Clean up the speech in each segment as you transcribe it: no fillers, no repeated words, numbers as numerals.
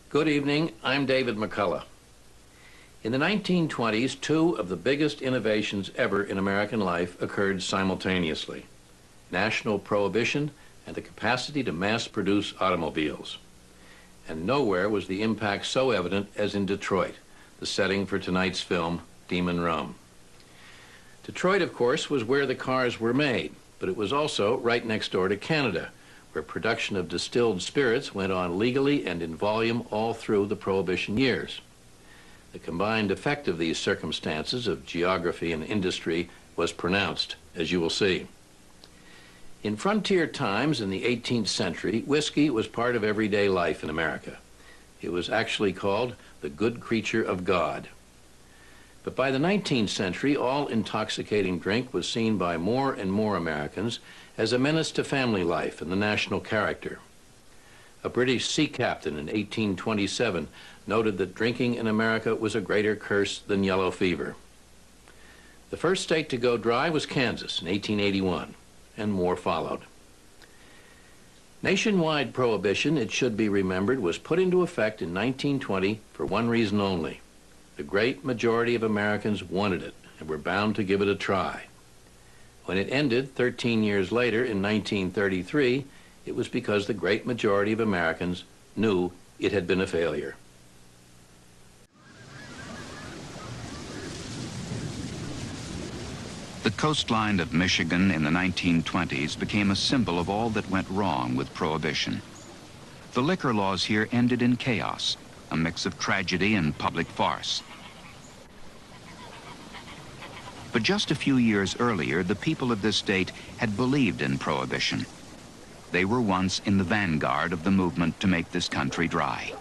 Good evening, I'm David McCullough. In the 1920s, two of the biggest innovations ever in American life occurred simultaneously: national prohibition and the capacity to mass-produce automobiles. And nowhere was the impact so evident as in Detroit, the setting for tonight's film, Demon Rum. Detroit, of course, was where the cars were made, but it was also right next door to Canada, where production of distilled spirits went on legally and in volume all through the Prohibition years. The combined effect of these circumstances of geography and industry was pronounced, as you will see. In frontier times in the 18th century, whiskey was part of everyday life in America. It was actually called the good creature of God. But by the 19th century, all intoxicating drink was seen by more and more Americans as a menace to family life and the national character. A British sea captain in 1827 noted that drinking in America was a greater curse than yellow fever. The first state to go dry was Kansas in 1881, and more followed. Nationwide prohibition, it should be remembered, was put into effect in 1920 for one reason only. The great majority of Americans wanted it and were bound to give it a try. When it ended 13 years later in 1933, it was because the great majority of Americans knew it had been a failure. The coastline of Michigan in the 1920s became a symbol of all that went wrong with Prohibition. The liquor laws here ended in chaos, a mix of tragedy and public farce. But just a few years earlier, the people of this state had believed in Prohibition. They were once in the vanguard of the movement to make this country dry.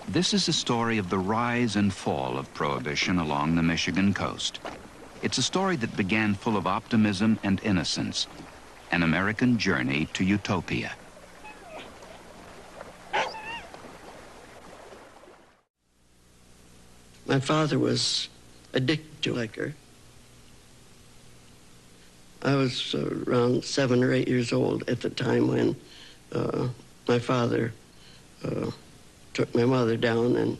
This is a story of the rise and fall of Prohibition along the Michigan coast. It's a story that began full of optimism and innocence, an American journey to utopia. My father was addicted to liquor. I was around 7 or 8 years old at the time when my father took my mother down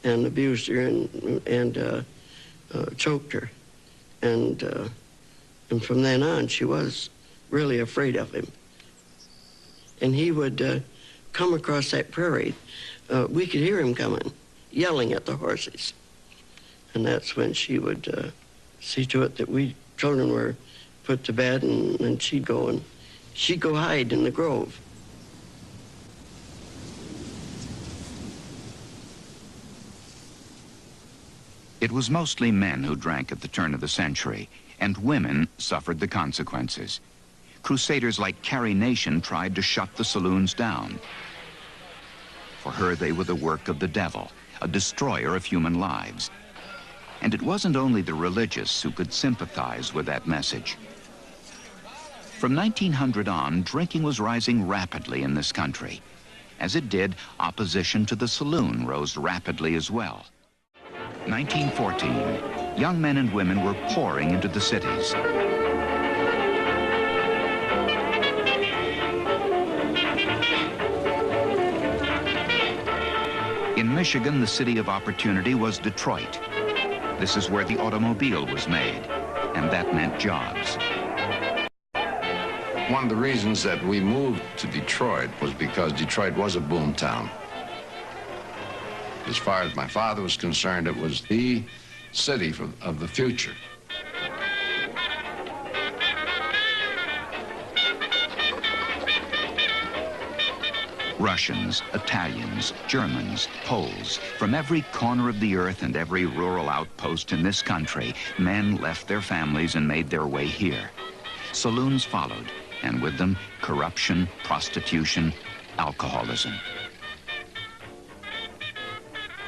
and abused her and choked her. And from then on, she was really afraid of him. And he would come across that prairie. We could hear him coming, yelling at the horses. And that's when she would see to it that we children were put to bed, and she'd go hide in the grove. It was mostly men who drank at the turn of the century, and women suffered the consequences. Crusaders like Carrie Nation tried to shut the saloons down. For her, they were the work of the devil, a destroyer of human lives. And it wasn't only the religious who could sympathize with that message. From 1900 on, drinking was rising rapidly in this country. As it did, opposition to the saloon rose rapidly as well. 1914, young men and women were pouring into the cities. In Michigan, the city of opportunity was Detroit. This is where the automobile was made, and that meant jobs. One of the reasons that we moved to Detroit was because Detroit was a boom town. As far as my father was concerned, it was the city of the future. Russians, Italians, Germans, Poles, from every corner of the earth and every rural outpost in this country, men left their families and made their way here. Saloons followed, and with them, corruption, prostitution, alcoholism.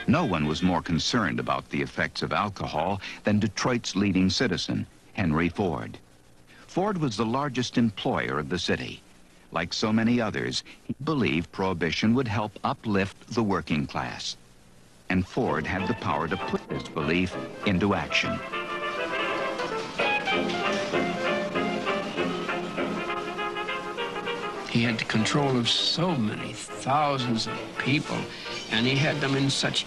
No one was more concerned about the effects of alcohol than Detroit's leading citizen, Henry Ford. Ford was the largest employer of the city. Like so many others, he believed Prohibition would help uplift the working class. And Ford had the power to put this belief into action. He had control of so many thousands of people, and he had them in such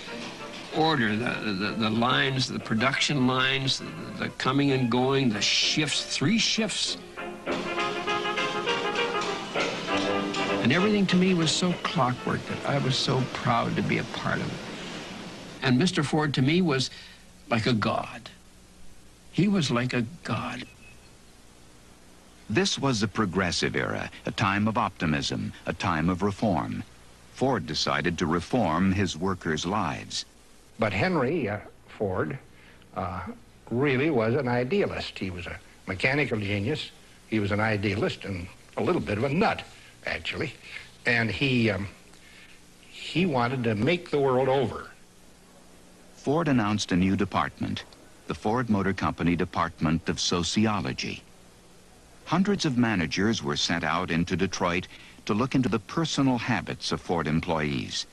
order, the lines, the production lines, the coming and going, the shifts, 3 shifts. And everything to me was so clockwork that I was so proud to be a part of it. And Mr. Ford to me was like a god. He was like a god. This was a progressive era, a time of optimism, a time of reform. Ford decided to reform his workers' lives. But Henry Ford really was an idealist. He was a mechanical genius. He was an idealist and a little bit of a nut, actually. And he wanted to make the world over. Ford announced a new department, the Ford Motor Company Department of Sociology. Hundreds of managers were sent out into Detroit to look into the personal habits of Ford employees.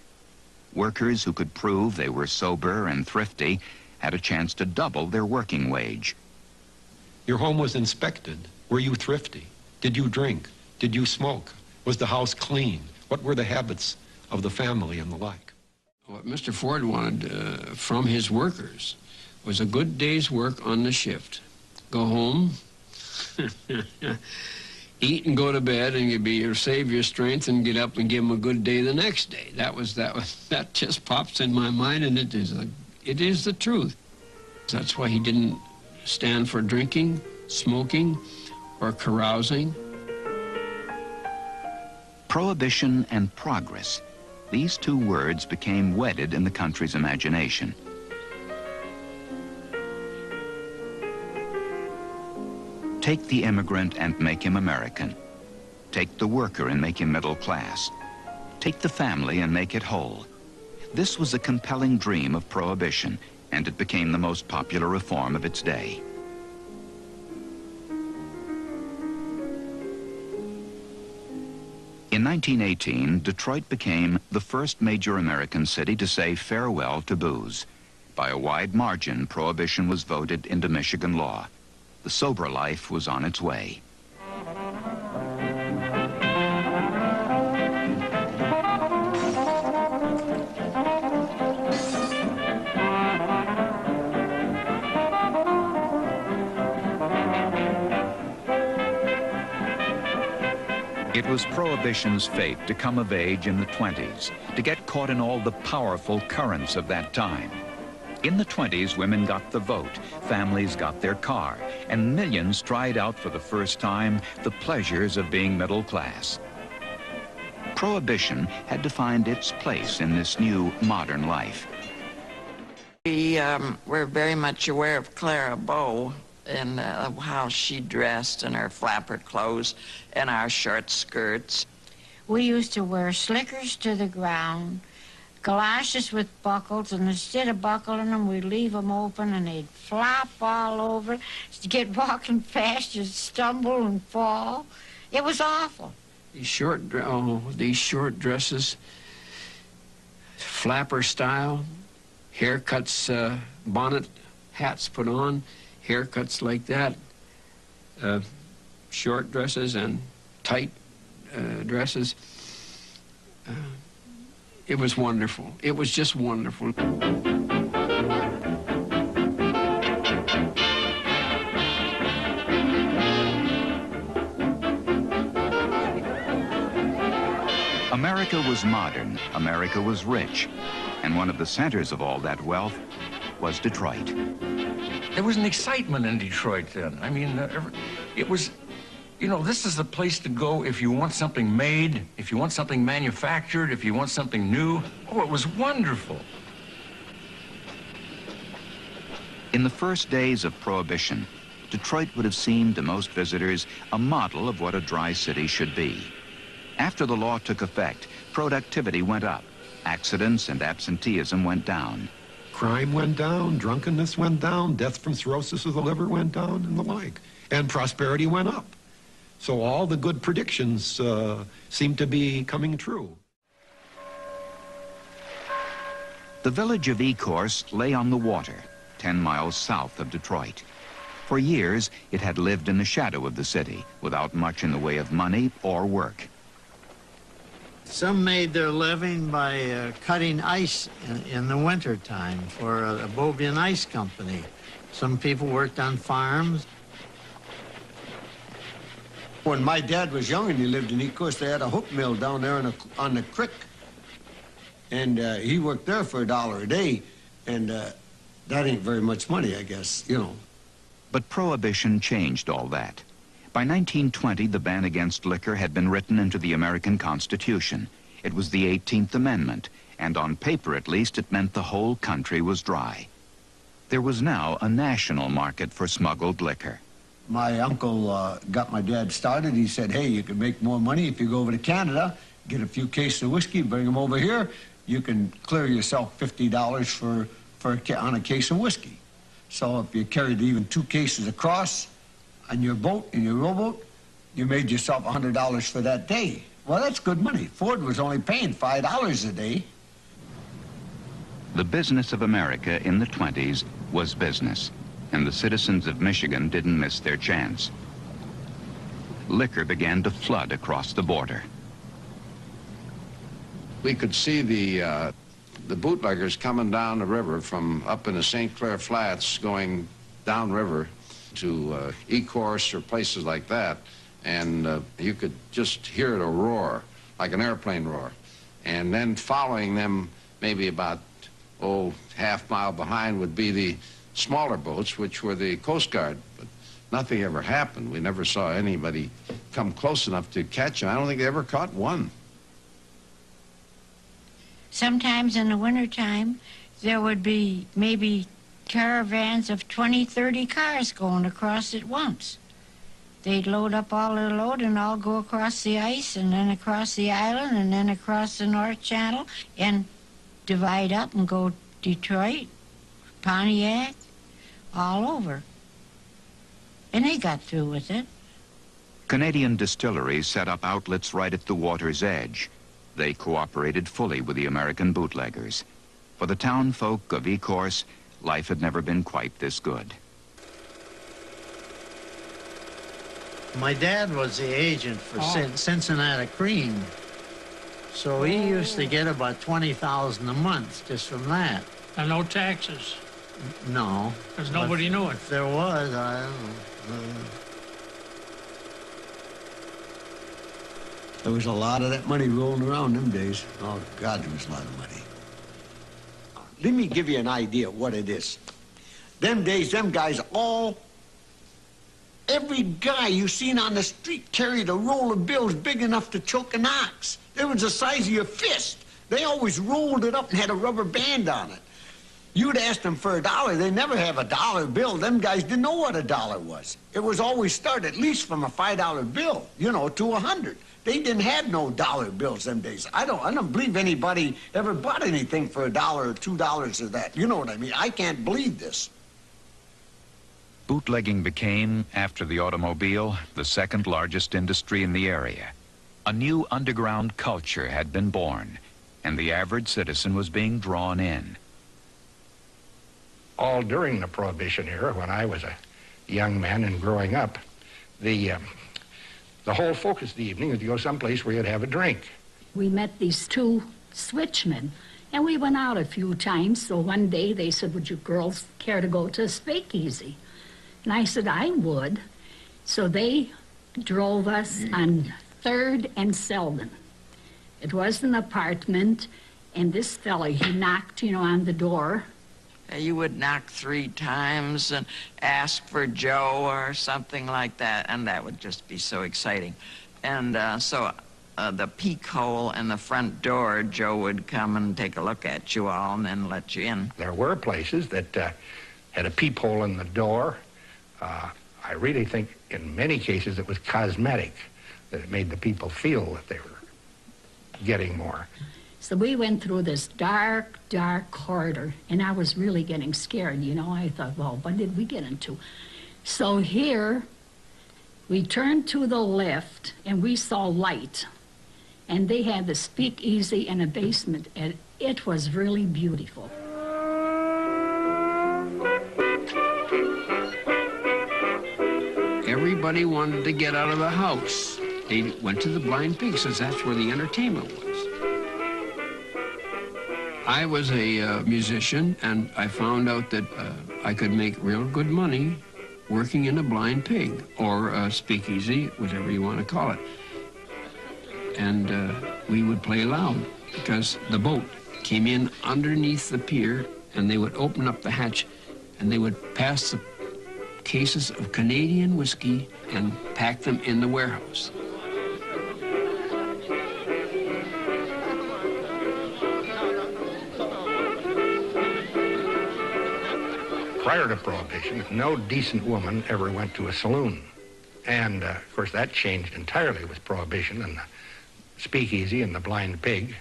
Workers who could prove they were sober and thrifty had a chance to double their working wage. Your home was inspected. Were you thrifty? Did you drink? Did you smoke? Was the house clean? What were the habits of the family and the like? What Mr. Ford wanted from his workers was a good day's work on the shift. Go home, eat and go to bed, and you'd save your strength and get up and give them a good day the next day. That just pops in my mind, and it is the truth. That's why he didn't stand for drinking, smoking, or carousing. Prohibition and progress. These 2 words became wedded in the country's imagination. Take the immigrant and make him American. Take the worker and make him middle class. Take the family and make it whole. This was a compelling dream of prohibition, and it became the most popular reform of its day. In 1918, Detroit became the first major American city to say farewell to booze. By a wide margin, prohibition was voted into Michigan law. The sober life was on its way. It was Prohibition's fate to come of age in the 20s, to get caught in all the powerful currents of that time. In the 20s, women got the vote, families got their car, and millions tried out for the first time the pleasures of being middle class. Prohibition had to find its place in this new modern life. We were very much aware of Clara Bow and how she dressed and her flapper clothes and our short skirts. We used to wear slickers to the ground, galoshes with buckles, and instead of buckling them, we'd leave them open and they'd flop all over. To get walking fast, you'd stumble and fall. It was awful. These short dresses, flapper style, haircuts, bonnet, hats put on, haircuts like that, short dresses and tight dresses. It was wonderful. It was just wonderful. America was modern, America was rich, and one of the centers of all that wealth was Detroit. There was an excitement in Detroit then. I mean, it was, you know, this is the place to go if you want something made, if you want something manufactured, if you want something new. Oh, it was wonderful. In the first days of Prohibition, Detroit would have seemed to most visitors a model of what a dry city should be. After the law took effect, productivity went up, accidents and absenteeism went down. Crime went down, drunkenness went down, death from cirrhosis of the liver went down, and the like. And prosperity went up. So all the good predictions seem to be coming true. The village of Ecorse lay on the water, 10 miles south of Detroit. For years, it had lived in the shadow of the city, without much in the way of money or work. Some made their living by cutting ice in the wintertime for a Bobian Ice Company. Some people worked on farms. When my dad was young and he lived in Ecorse, they had a hook mill down there on the creek. And he worked there for $1 a day. And that ain't very much money, I guess, you know. But Prohibition changed all that. By 1920, the ban against liquor had been written into the American Constitution. It was the 18th Amendment, and on paper at least, it meant the whole country was dry. There was now a national market for smuggled liquor. My uncle got my dad started. He said, hey, you can make more money if you go over to Canada, get a few cases of whiskey, bring them over here. You can clear yourself $50 on a case of whiskey. So if you carried even 2 cases across on your boat, in your rowboat, you made yourself $100 for that day. Well, that's good money. Ford was only paying $5 a day. The business of America in the 20s was business, and the citizens of Michigan didn't miss their chance. Liquor began to flood across the border. We could see the bootleggers coming down the river from up in the St. Clair Flats, going downriver to Ecorse or places like that, and you could just hear it a roar, like an airplane roar. And then following them, maybe about, half mile behind would be the smaller boats, which were the Coast Guard. But nothing ever happened. We never saw anybody come close enough to catch them. I don't think they ever caught one. Sometimes in the wintertime, there would be maybe caravans of 20, 30 cars going across at once. They'd load up all their load and all go across the ice and then across the island and then across the North Channel and divide up and go Detroit, Pontiac, all over. And they got through with it. Canadian distilleries set up outlets right at the water's edge. They cooperated fully with the American bootleggers. For the town folk of Ecorse, life had never been quite this good. My dad was the agent for Cincinnati Cream. So he used to get about $20,000 a month just from that. And no taxes? No. Because nobody knew it. If there was, I don't know. There was a lot of that money rolling around them days. Oh, God, there was a lot of money. Let me give you an idea of what it is. Them days, them guys every guy you seen on the street carried a roll of bills big enough to choke an ox. They was the size of your fist. They always rolled it up and had a rubber band on it. You'd ask them for $1, they never have a $1 bill. Them guys didn't know what $1 was. It was always start at least from a $5 bill, you know, to 100. They didn't have no dollar bills them days. I don't believe anybody ever bought anything for $1 or $2 or that. You know what I mean? I can't believe this. Bootlegging became, after the automobile, the second largest industry in the area. A new underground culture had been born, and the average citizen was being drawn in. All during the Prohibition era, when I was a young man and growing up, the whole focus of the evening was to go someplace where you'd have a drink. We met these 2 switchmen, and we went out a few times. So one day they said, would you girls care to go to a speakeasy? And I said, I would. So they drove us on 3rd and Selden. It was an apartment, and this fella, he knocked, on the door. You would knock 3 times and ask for Joe or something like that, and that would just be so exciting. And so the peek hole in the front door, Joe would come and take a look at you all and then let you in. There were places that had a peephole in the door. I really think in many cases it was cosmetic, that it made the people feel that they were getting more. So we went through this dark, dark corridor, and I was really getting scared, I thought, well, what did we get into? So here, we turned to the left, and we saw light. And they had the speakeasy in a basement, and it was really beautiful. Everybody wanted to get out of the house. They went to the Blind Pig, since that's where the entertainment was. I was a musician, and I found out that I could make real good money working in a blind pig, or a speakeasy, whatever you want to call it. And we would play loud, because the boat came in underneath the pier, and they would open up the hatch, and they would pass the cases of Canadian whiskey and pack them in the warehouse. Prior to Prohibition, no decent woman ever went to a saloon. And, of course, that changed entirely with Prohibition and the speakeasy and the blind pig.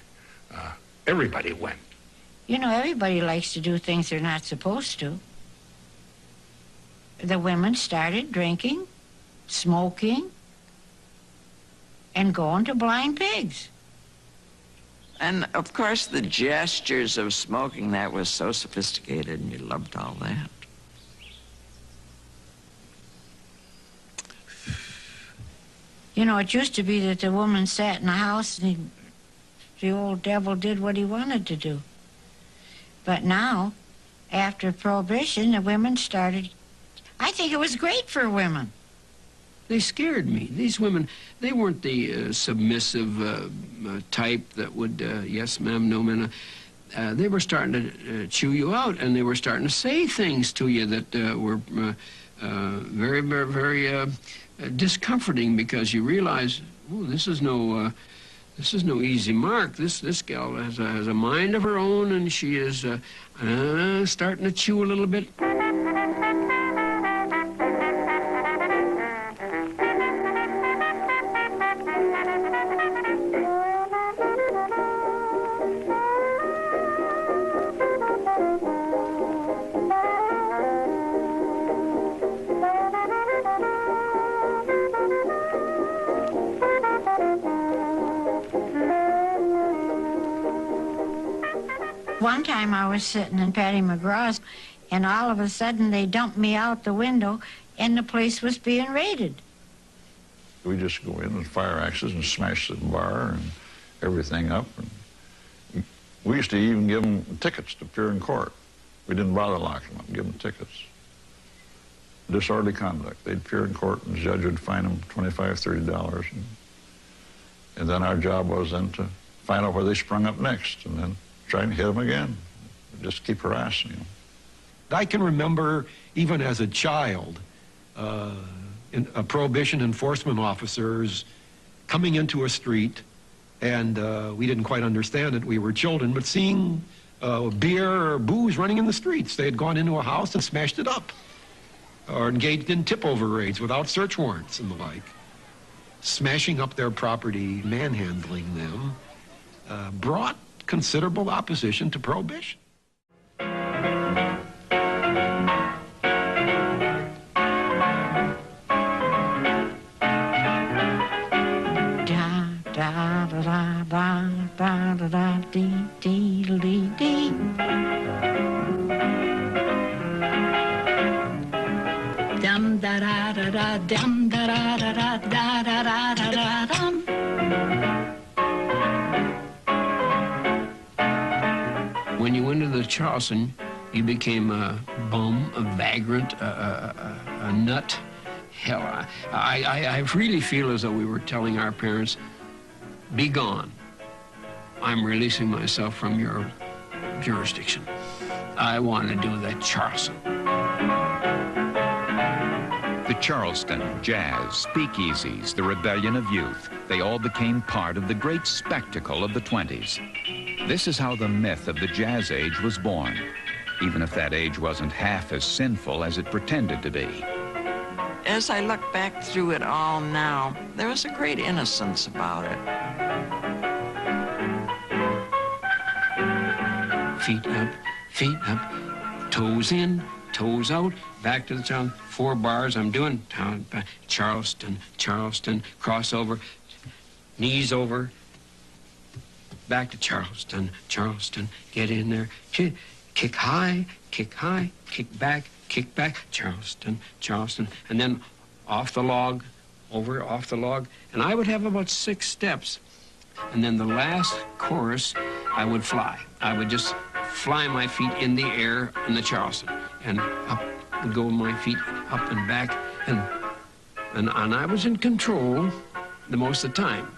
Everybody went. You know, everybody likes to do things they're not supposed to. The women started drinking, smoking, and going to blind pigs. And, of course, the gestures of smoking, that was so sophisticated, and you loved all that. You know, it used to be that the woman sat in the house and the old devil did what he wanted to do. But now, after Prohibition, the women started... I think it was great for women. They scared me. These women, they weren't the submissive type that would, yes ma'am, no ma'am. They were starting to chew you out, and they were starting to say things to you that were very, very, very discomforting, because you realize, oh, this is no easy mark. This gal has a mind of her own, and she is starting to chew a little bit. One time I was sitting in Patty McGraw's, and all of a sudden they dumped me out the window, and the place was being raided. We just go in with fire axes and smash the bar and everything up. And we used to even give them tickets to appear in court. We didn't bother locking them up, give them tickets. Disorderly conduct. They'd appear in court, and the judge would fine them $25, $30. And then our job was then to find out where they sprung up next, and then try and hit them again. Just keep harassing them. I can remember, even as a child, Prohibition enforcement officers coming into a street, and we didn't quite understand it. We were children, but seeing beer or booze running in the streets. They had gone into a house and smashed it up, or engaged in tip-over raids without search warrants and the like. Smashing up their property, manhandling them, brought considerable opposition to Prohibition. Dum da da da da dum da da da da da da da da dum. When you went to the Charleston, you became a bum, a vagrant, a nut. Hell, I really feel as though we were telling our parents, be gone. I'm releasing myself from your jurisdiction. I want to do the Charleston. The Charleston, jazz, speakeasies, the rebellion of youth, they all became part of the great spectacle of the 20s. This is how the myth of the jazz age was born, even if that age wasn't half as sinful as it pretended to be. As I look back through it all now, there was a great innocence about it. Feet up, toes in, toes out, back to the town. 4 bars, I'm doing town, Charleston, Charleston, crossover, knees over, back to Charleston, Charleston, get in there, kick high, kick back, Charleston, Charleston, and then off the log, over, off the log, and I would have about 6 steps. And then the last chorus, I would fly. I would just fly my feet in the air in the Charleston, and up would go my feet up and back, and I was in control the most of the time.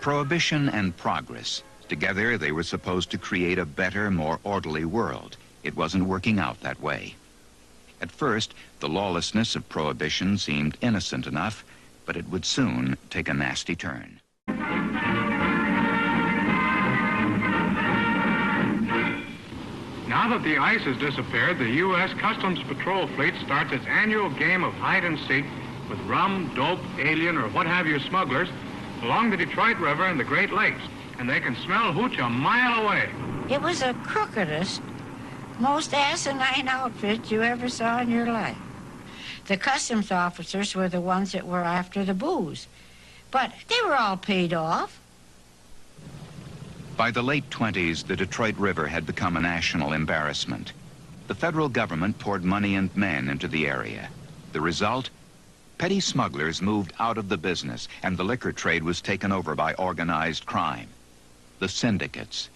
Prohibition and progress. Together, they were supposed to create a better, more orderly world. It wasn't working out that way. At first, the lawlessness of Prohibition seemed innocent enough, but it would soon take a nasty turn. Now that the ice has disappeared, the U.S. Customs Patrol Fleet starts its annual game of hide and seek with rum, dope, alien, or what have you smugglers along the Detroit River and the Great Lakes, and they can smell hooch a mile away. It was the crookedest, most asinine outfit you ever saw in your life. The customs officers were the ones that were after the booze, but they were all paid off. By the late 20s, the Detroit River had become a national embarrassment. The federal government poured money and men into the area. The result? Petty smugglers moved out of the business, and the liquor trade was taken over by organized crime. The syndicates.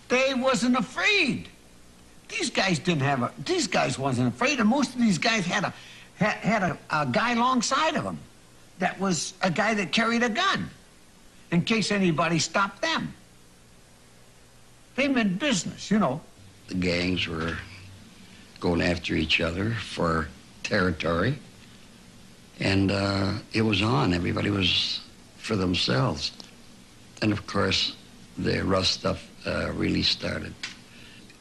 They wasn't afraid. These guys didn't have a... These guys wasn't afraid, and most of these guys had a guy alongside of them that was a guy that carried a gun in case anybody stopped them. They meant business, you know. The gangs were going after each other for territory, and it was on. Everybody was for themselves. And of course, the rough stuff really started.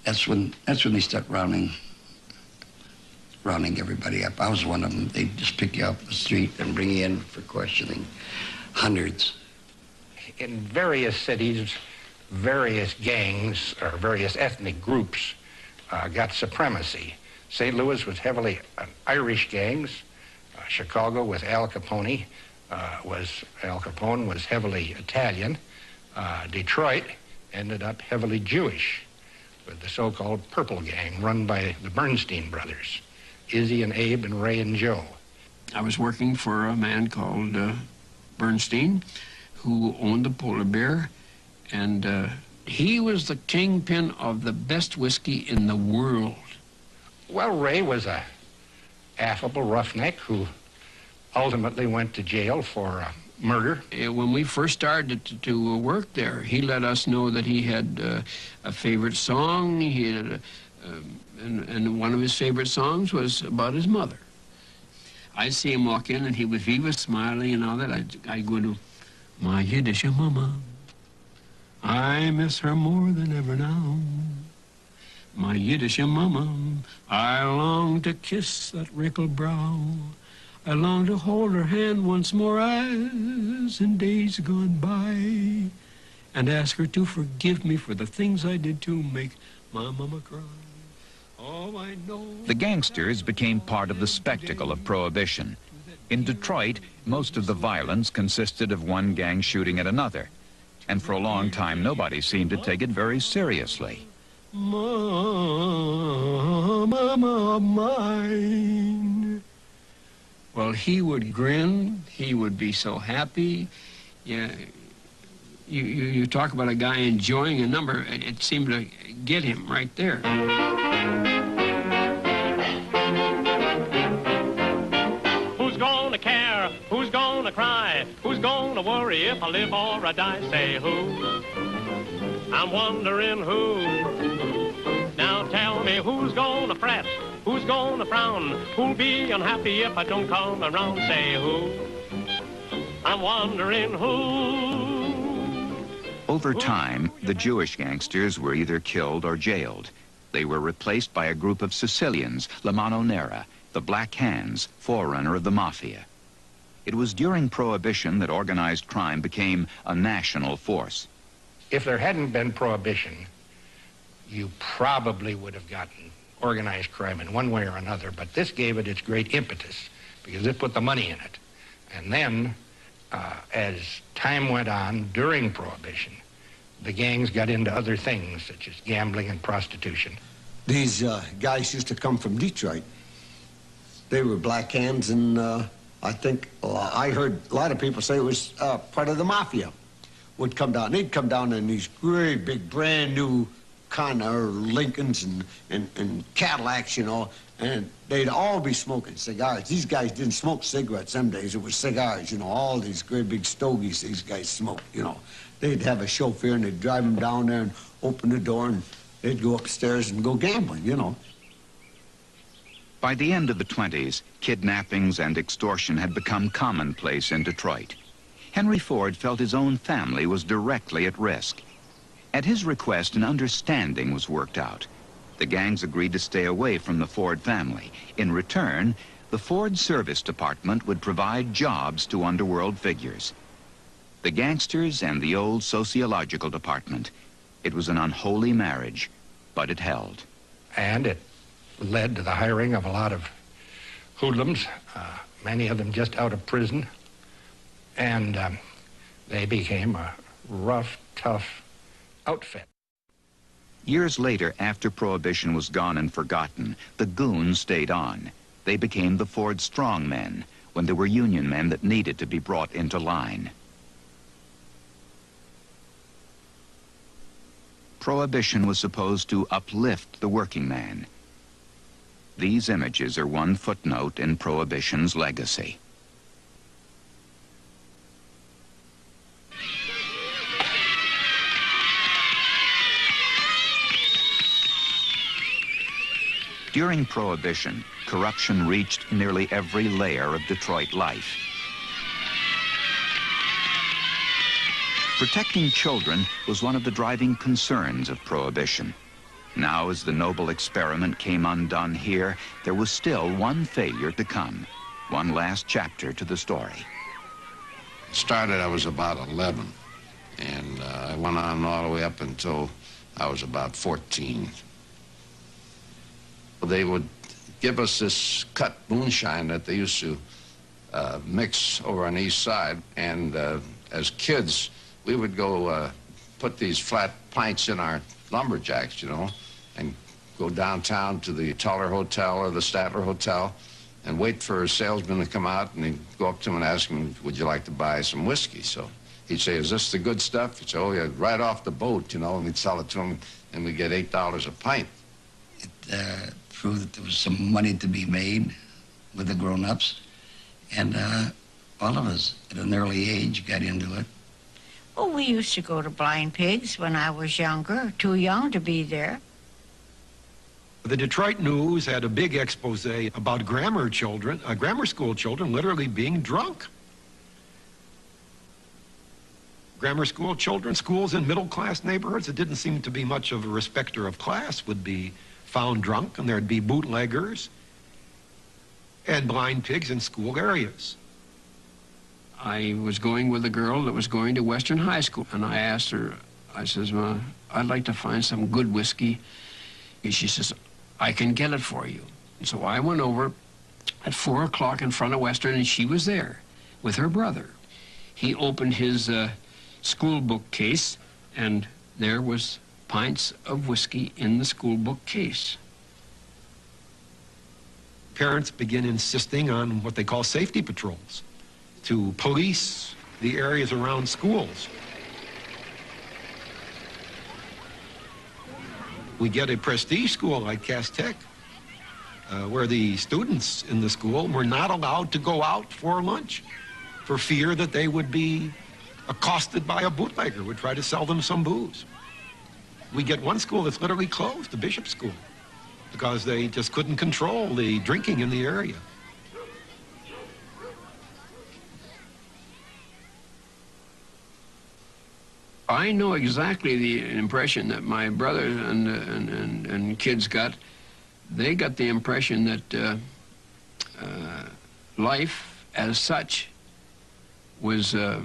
That's when they start rounding everybody up. I was one of them. They'd just pick you up the street and bring you in for questioning. Hundreds. In various cities, various gangs or various ethnic groups got supremacy. St. Louis was heavily Irish gangs. Chicago with Al Capone was heavily Italian. Detroit ended up heavily Jewish with the so-called Purple Gang run by the Bernstein brothers, Izzy and Abe and Ray and Joe. I was working for a man called Bernstein, who owned the Polar Bear, and he was the kingpin of the best whiskey in the world. Well, Ray was a affable roughneck who ultimately went to jail for murder. When we first started to work there, he let us know that he had a favorite song. He had and one of his favorite songs was about his mother. I'd see him walk in, and he was smiling and all that. I'd go to my Yiddish mama. I miss her more than ever now. My Yiddish mama, I long to kiss that wrinkled brow. I long to hold her hand once more as in days gone by, and ask her to forgive me for the things I did to make my mama cry. Oh, I know. The gangsters became part of the spectacle of Prohibition. In Detroit, most of the violence consisted of one gang shooting at another. And for a long time, nobody seemed to take it very seriously. Mama mine. Well, he would grin. He would be so happy. Yeah, you talk about a guy enjoying a number. It seemed to get him right there. Who's gonna care? Who's gonna cry? Who's gonna worry if I live or I die? Say who? I'm wondering who. Now tell me who's gonna fret? Who's gonna frown? Who'll be unhappy if I don't come around? Say who? I'm wondering who. Over time, the Jewish gangsters were either killed or jailed. They were replaced by a group of Sicilians, La Mano Nera, the Black Hands, forerunner of the Mafia. It was during Prohibition that organized crime became a national force. If there hadn't been Prohibition, you probably would have gotten organized crime in one way or another, but this gave it its great impetus because it put the money in it. And then, as time went on during Prohibition, the gangs got into other things, such as gambling and prostitution. These guys used to come from Detroit. They were Black Hands and I think, I heard a lot of people say it was part of the mafia would come down. They'd come down in these great big brand new Connor Lincolns and Cadillacs, you know, and they'd all be smoking cigars. These guys didn't smoke cigarettes them days. It was cigars, you know, all these great big stogies these guys smoked, you know. They'd have a chauffeur and they'd drive them down there and open the door and they'd go upstairs and go gambling, you know. By the end of the 20s, kidnappings and extortion had become commonplace in Detroit. Henry Ford felt his own family was directly at risk. At his request, an understanding was worked out. The gangs agreed to stay away from the Ford family. In return, the Ford Service Department would provide jobs to underworld figures. The gangsters and the old sociological department. It was an unholy marriage, but it held. And it led to the hiring of a lot of hoodlums, many of them just out of prison. And they became a rough, tough outfit. Years later, after Prohibition was gone and forgotten, the goons stayed on. They became the Ford strongmen when there were Union men that needed to be brought into line. Prohibition was supposed to uplift the working man. These images are one footnote in Prohibition's legacy. During Prohibition, corruption reached nearly every layer of Detroit life. Protecting children was one of the driving concerns of Prohibition. Now, as the noble experiment came undone here, there was still one failure to come, one last chapter to the story. It started, I was about 11, and I went on all the way up until I was about 14. They would give us this cut moonshine that they used to mix over on the east side, and as kids, we would go put these flat pints in our lumberjacks, you know, and go downtown to the Toller Hotel or the Statler Hotel and wait for a salesman to come out, and he'd go up to him and ask him, would you like to buy some whiskey? So he'd say, is this the good stuff? He'd say, oh, yeah, right off the boat, you know, and we'd sell it to him, and we'd get $8 a pint. It proved that there was some money to be made with the grown-ups, and all of us at an early age got into it. Oh, we used to go to Blind Pigs when I was younger, too young to be there. The Detroit News had a big expose about grammar school children literally being drunk. Grammar school children, schools in middle-class neighborhoods that didn't seem to be much of a respecter of class would be found drunk, and there'd be bootleggers and blind pigs in school areas. I was going with a girl that was going to Western High School, and I asked her, I says, well, I'd like to find some good whiskey. And she says, I can get it for you. And so I went over at 4 o'clock in front of Western, and she was there with her brother. He opened his school book case, and there was pints of whiskey in the school book case. Parents begin insisting on what they call safety patrols to police the areas around schools. We get a prestige school like Cass Tech, where the students in the school were not allowed to go out for lunch for fear that they would be accosted by a bootlegger who would try to sell them some booze. We get one school that's literally closed, the Bishop School, because they just couldn't control the drinking in the area. I know exactly the impression that my brothers and kids got. They got the impression that life as such was a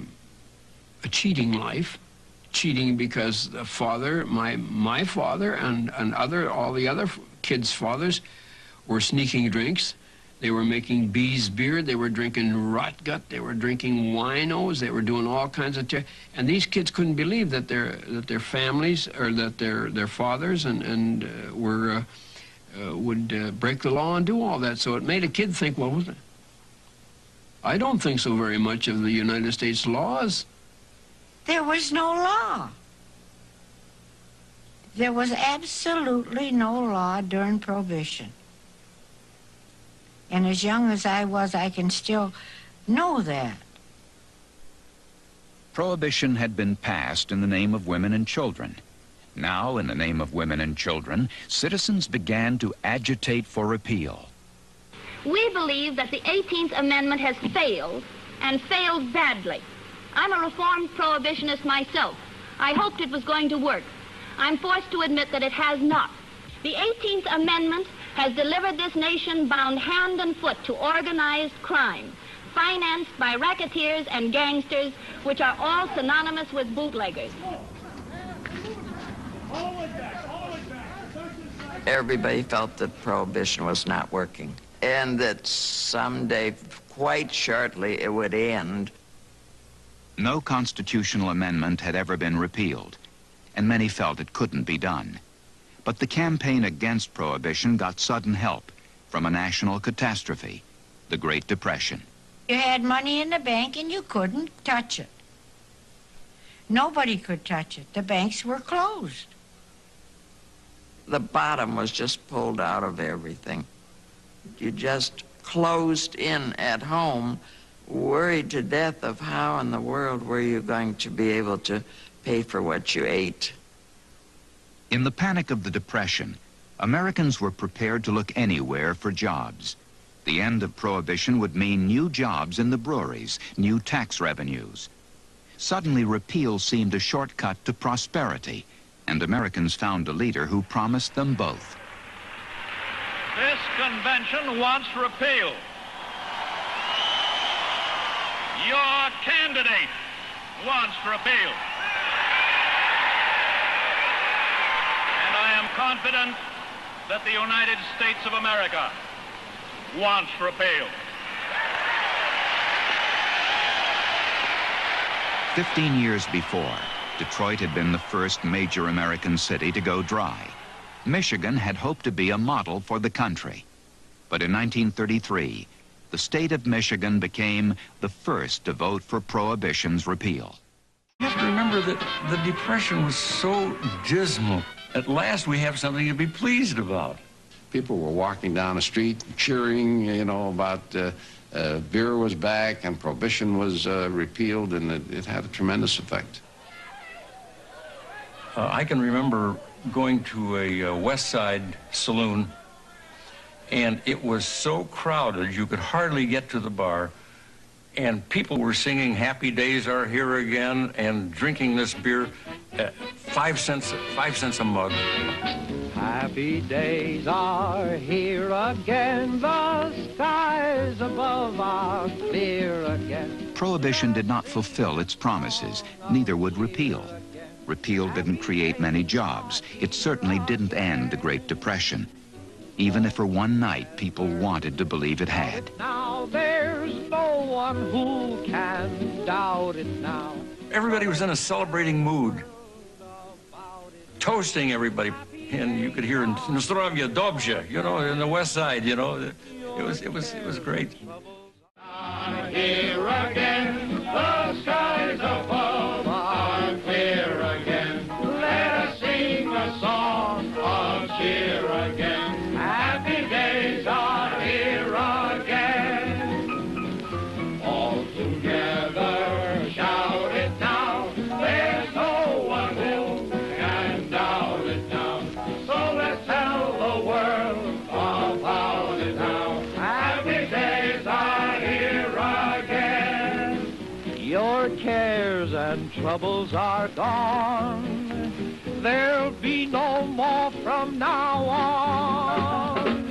cheating life. Cheating because the father, my father and all the other kids' fathers were sneaking drinks. They were making Bees beer, they were drinking Rotgut, they were drinking winos, they were doing all kinds of and these kids couldn't believe that their families or that their fathers would break the law and do all that. So it made a kid think, well, I don't think so very much of the United States laws. There was no law. There was absolutely no law during Prohibition. And as young as I was, I can still know that. Prohibition had been passed in the name of women and children. Now, in the name of women and children, citizens began to agitate for repeal. We believe that the 18th Amendment has failed, and failed badly. I'm a reformed prohibitionist myself. I hoped it was going to work. I'm forced to admit that it has not. The 18th Amendment has delivered this nation bound hand and foot to organized crime, financed by racketeers and gangsters, which are all synonymous with bootleggers. Everybody felt that Prohibition was not working, and that someday, quite shortly, it would end. No constitutional amendment had ever been repealed, and many felt it couldn't be done. But the campaign against Prohibition got sudden help from a national catastrophe, the Great Depression. You had money in the bank and you couldn't touch it. Nobody could touch it. The banks were closed. The bottom was just pulled out of everything. You just closed in at home, worried to death of how in the world were you going to be able to pay for what you ate. In the panic of the Depression, Americans were prepared to look anywhere for jobs. The end of Prohibition would mean new jobs in the breweries, new tax revenues. Suddenly, repeal seemed a shortcut to prosperity, and Americans found a leader who promised them both. This convention wants repeal. Your candidate wants repeal. And I am confident that the United States of America wants repeal. 15 years before, Detroit had been the first major American city to go dry. Michigan had hoped to be a model for the country. But in 1933, the state of Michigan became the first to vote for Prohibition's repeal. You have to remember that the Depression was so dismal. At last we have something to be pleased about. People were walking down the street cheering, you know, about beer was back and Prohibition was repealed, and it had a tremendous effect. I can remember going to a West Side saloon, and it was so crowded you could hardly get to the bar, and people were singing "Happy Days Are Here Again" and drinking this beer, 5 cents a mug. Happy days are here again, the skies above are clear again. Prohibition did not fulfill its promises, neither would repeal. Repeal didn't create many jobs. It certainly didn't end the Great Depression, even if for one night people wanted to believe it had. Now there's no one who can doubt it now. Everybody was in a celebrating mood, toasting everybody, and you could hear "Nostrovia Dobja," you know, in the West Side, you know. It was great. Here again, the skies above are clear again. Let us sing a song of cheer again. Happy days are here again. All together, shout it now. There's no one who can doubt it now. So let's tell the world about it now. Happy days are here again. Your cares and troubles are gone. There'll be no more from now on.